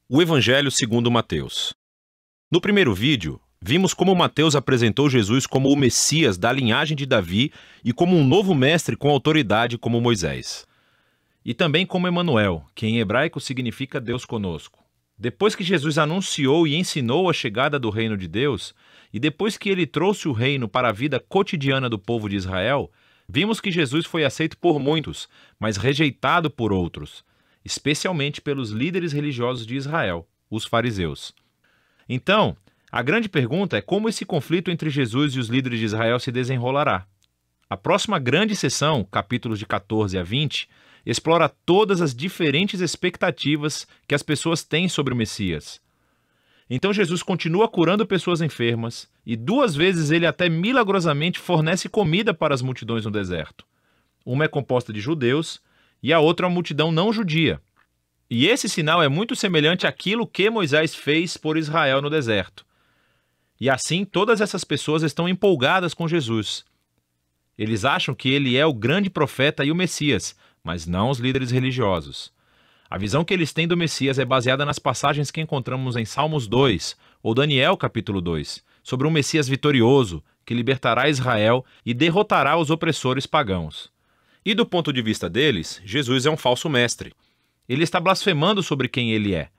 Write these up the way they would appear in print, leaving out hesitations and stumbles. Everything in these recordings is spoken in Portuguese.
O Evangelho segundo Mateus. No primeiro vídeo, vimos como Mateus apresentou Jesus como o Messias da linhagem de Davi e como um novo mestre com autoridade como Moisés. E também como Emanuel, que em hebraico significa Deus conosco. Depois que Jesus anunciou e ensinou a chegada do reino de Deus, e depois que ele trouxe o reino para a vida cotidiana do povo de Israel, vimos que Jesus foi aceito por muitos, mas rejeitado por outros, especialmente pelos líderes religiosos de Israel, os fariseus. Então, a grande pergunta é como esse conflito entre Jesus e os líderes de Israel se desenrolará. A próxima grande sessão, capítulos de 14 a 20, explora todas as diferentes expectativas que as pessoas têm sobre o Messias. Então Jesus continua curando pessoas enfermas e 2 vezes ele até milagrosamente fornece comida para as multidões no deserto. Uma é composta de judeus e a outra é uma multidão não judia. E esse sinal é muito semelhante àquilo que Moisés fez por Israel no deserto. E assim todas essas pessoas estão empolgadas com Jesus. Eles acham que ele é o grande profeta e o Messias, mas não os líderes religiosos. A visão que eles têm do Messias é baseada nas passagens que encontramos em Salmos 2 ou Daniel capítulo 2, sobre um Messias vitorioso que libertará Israel e derrotará os opressores pagãos. E do ponto de vista deles, Jesus é um falso mestre. Ele está blasfemando sobre quem ele é.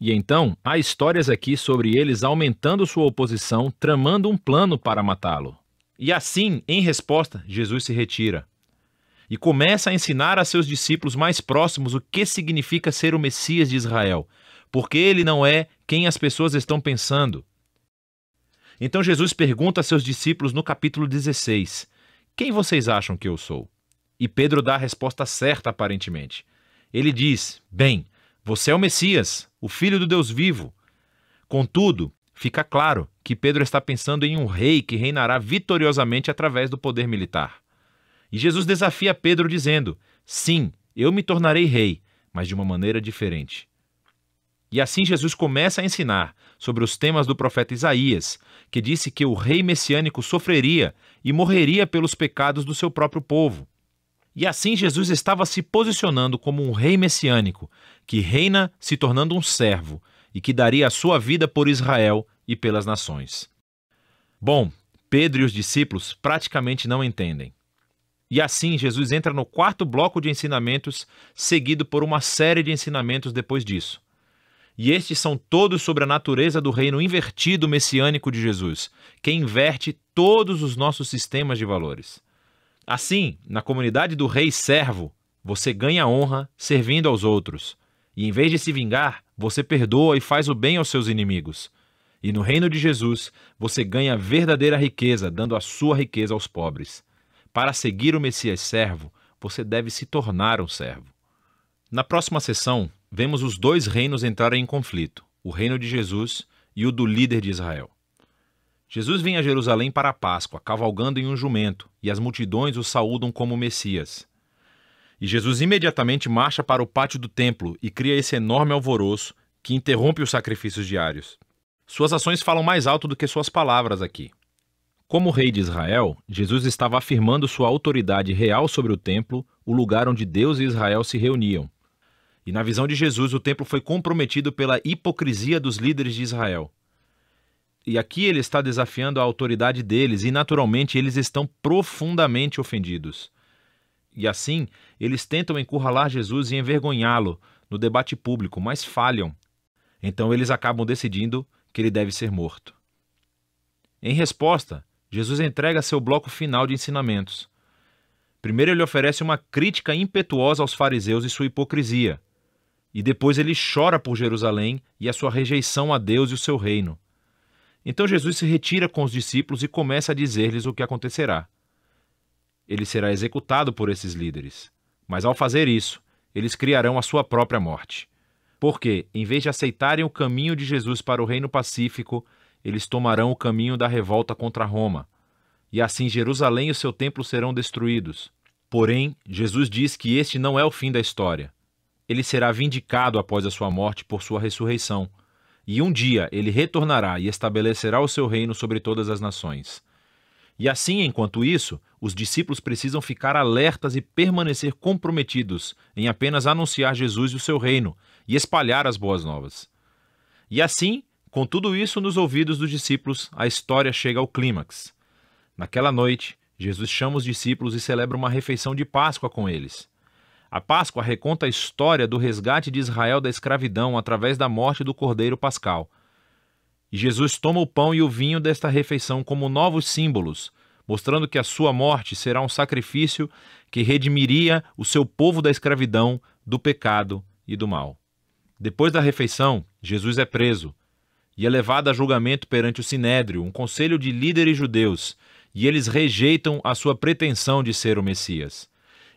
E então, há histórias aqui sobre eles aumentando sua oposição, tramando um plano para matá-lo. E assim, em resposta, Jesus se retira e começa a ensinar a seus discípulos mais próximos o que significa ser o Messias de Israel, porque ele não é quem as pessoas estão pensando. Então Jesus pergunta a seus discípulos no capítulo 16, quem vocês acham que eu sou? E Pedro dá a resposta certa aparentemente. Ele diz, bem, você é o Messias, o Filho do Deus vivo. Contudo, fica claro que Pedro está pensando em um rei que reinará vitoriosamente através do poder militar. E Jesus desafia Pedro dizendo, sim, eu me tornarei rei, mas de uma maneira diferente. E assim Jesus começa a ensinar sobre os temas do profeta Isaías, que disse que o rei messiânico sofreria e morreria pelos pecados do seu próprio povo. E assim Jesus estava se posicionando como um rei messiânico, que reina se tornando um servo e que daria a sua vida por Israel e pelas nações. Bom, Pedro e os discípulos praticamente não entendem. E assim Jesus entra no 4º bloco de ensinamentos, seguido por uma série de ensinamentos depois disso. E estes são todos sobre a natureza do reino invertido messiânico de Jesus, que inverte todos os nossos sistemas de valores. Assim, na comunidade do rei servo, você ganha honra servindo aos outros. E em vez de se vingar, você perdoa e faz o bem aos seus inimigos. E no reino de Jesus, você ganha verdadeira riqueza, dando a sua riqueza aos pobres. Para seguir o Messias servo, você deve se tornar um servo. Na próxima sessão, vemos os 2 reinos entrarem em conflito, o reino de Jesus e o do líder de Israel. Jesus vem a Jerusalém para a Páscoa, cavalgando em um jumento, e as multidões o saúdam como Messias. E Jesus imediatamente marcha para o pátio do templo e cria esse enorme alvoroço que interrompe os sacrifícios diários. Suas ações falam mais alto do que suas palavras aqui. Como rei de Israel, Jesus estava afirmando sua autoridade real sobre o templo, o lugar onde Deus e Israel se reuniam. E na visão de Jesus, o templo foi comprometido pela hipocrisia dos líderes de Israel. E aqui ele está desafiando a autoridade deles e, naturalmente, eles estão profundamente ofendidos. E assim, eles tentam encurralar Jesus e envergonhá-lo no debate público, mas falham. Então eles acabam decidindo que ele deve ser morto. Em resposta, Jesus entrega seu bloco final de ensinamentos. Primeiro ele oferece uma crítica impetuosa aos fariseus e sua hipocrisia. E depois ele chora por Jerusalém e a sua rejeição a Deus e o seu reino. Então Jesus se retira com os discípulos e começa a dizer-lhes o que acontecerá. Ele será executado por esses líderes, mas ao fazer isso, eles criarão a sua própria morte. Porque, em vez de aceitarem o caminho de Jesus para o reino pacífico, eles tomarão o caminho da revolta contra Roma. E assim Jerusalém e o seu templo serão destruídos. Porém, Jesus diz que este não é o fim da história. Ele será vindicado após a sua morte por sua ressurreição. E um dia ele retornará e estabelecerá o seu reino sobre todas as nações. E assim, enquanto isso, os discípulos precisam ficar alertas e permanecer comprometidos em apenas anunciar Jesus e o seu reino e espalhar as boas novas. E assim, com tudo isso nos ouvidos dos discípulos, a história chega ao clímax. Naquela noite, Jesus chama os discípulos e celebra uma refeição de Páscoa com eles. A Páscoa reconta a história do resgate de Israel da escravidão através da morte do Cordeiro Pascal. E Jesus toma o pão e o vinho desta refeição como novos símbolos, mostrando que a sua morte será um sacrifício que redimiria o seu povo da escravidão, do pecado e do mal. Depois da refeição, Jesus é preso e é levado a julgamento perante o Sinédrio, um conselho de líderes judeus, e eles rejeitam a sua pretensão de ser o Messias.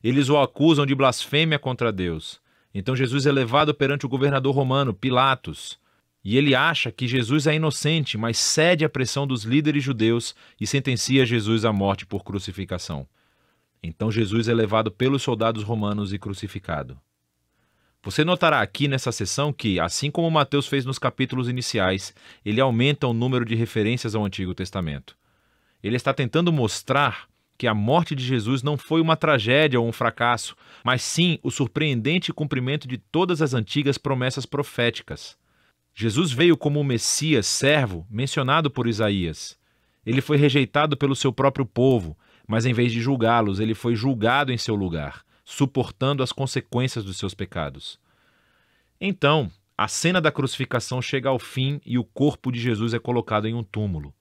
Eles o acusam de blasfêmia contra Deus. Então Jesus é levado perante o governador romano, Pilatos, e ele acha que Jesus é inocente, mas cede à pressão dos líderes judeus e sentencia Jesus à morte por crucificação. Então Jesus é levado pelos soldados romanos e crucificado. Você notará aqui nessa seção que, assim como Mateus fez nos capítulos iniciais, ele aumenta o número de referências ao Antigo Testamento. Ele está tentando mostrar que a morte de Jesus não foi uma tragédia ou um fracasso, mas sim o surpreendente cumprimento de todas as antigas promessas proféticas. Jesus veio como o Messias servo mencionado por Isaías. Ele foi rejeitado pelo seu próprio povo, mas em vez de julgá-los, ele foi julgado em seu lugar, suportando as consequências dos seus pecados. Então, a cena da crucificação chega ao fim e o corpo de Jesus é colocado em um túmulo.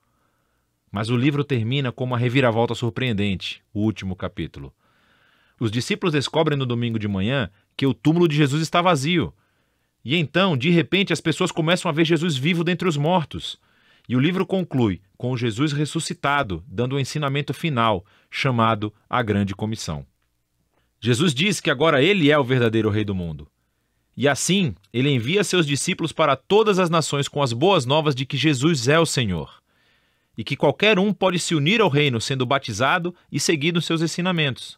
Mas o livro termina com uma reviravolta surpreendente, o último capítulo. Os discípulos descobrem no domingo de manhã que o túmulo de Jesus está vazio. E então, de repente, as pessoas começam a ver Jesus vivo dentre os mortos. E o livro conclui com Jesus ressuscitado, dando um ensinamento final, chamado a Grande Comissão. Jesus diz que agora ele é o verdadeiro rei do mundo. E assim, ele envia seus discípulos para todas as nações com as boas novas de que Jesus é o Senhor. E que qualquer um pode se unir ao reino sendo batizado e seguindo seus ensinamentos.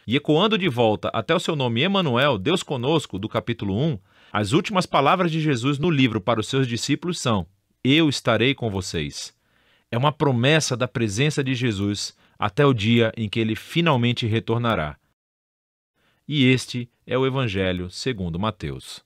E ecoando de volta até o seu nome Emanuel, Deus conosco, do capítulo 1, as últimas palavras de Jesus no livro para os seus discípulos são: eu estarei com vocês. É uma promessa da presença de Jesus até o dia em que ele finalmente retornará. E este é o Evangelho segundo Mateus.